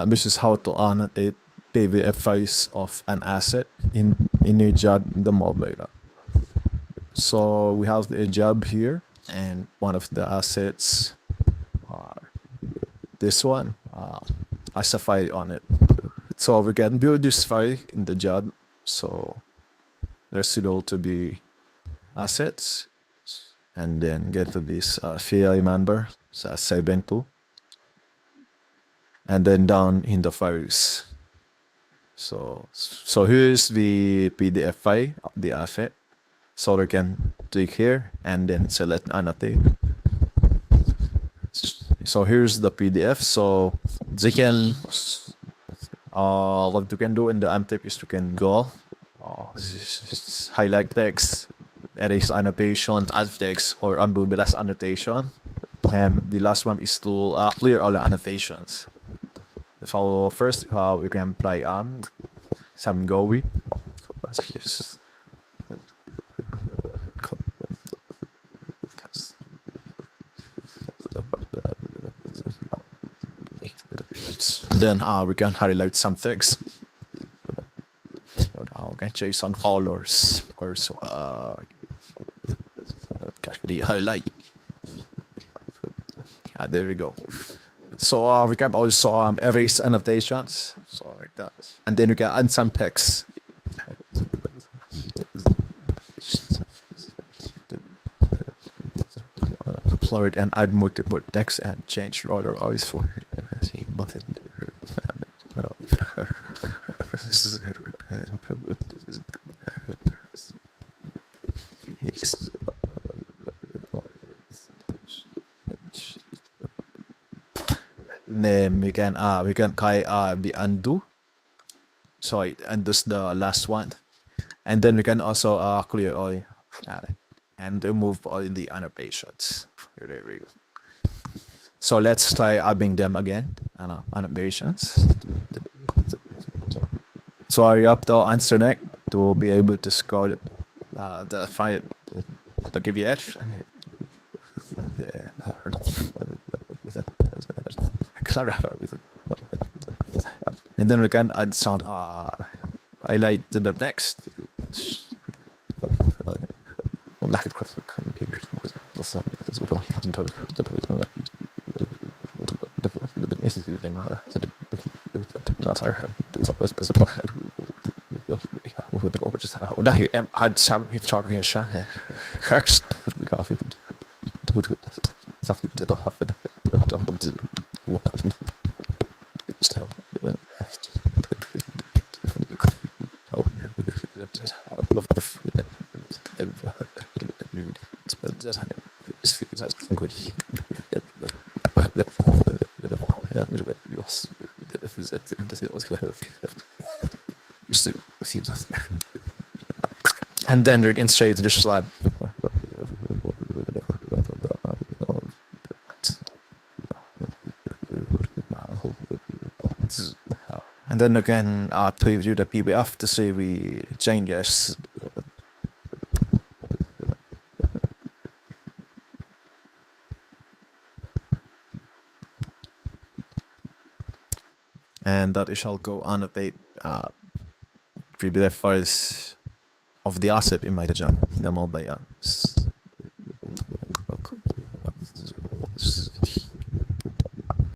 This is how to annotate PDF files of an asset in a job in the mobile app. So we have a job here, and one of the assets are this one as a file on it. So we can build this file in the job. So there's going to be assets, and then get to this file member, so 72, and then down in the files. So here's the PDF file of the asset. So we can click here and then select Annotate. So here's the PDF. So they can what you can do in the Annotate is you can go highlight text, erase annotation, add text, or undo the last annotation. And the last one is to clear all the annotations. So first we can apply some GUI. Then we can highlight some text. We can change some colors or so. The highlight. There we go. So we can also erase annotations. So like that. And then we can add some text. Upload and add multiple text and change the order always for button. Then we can the undo, so it undoes the last one, and then we can also clear all and remove all the annotations. There we go. So let's try adding them again. Annotations. So you have to answer next to be able to scroll the file to give you edge. And then we can add some highlight to the text. Udah em had some talking a shot here. Kirks coffee. Something to the huff and and then we can straight to the slab. And then again, preview the PDF to see we changes. And that shall go annotate PDF files of the asset in my job, the mobile apps.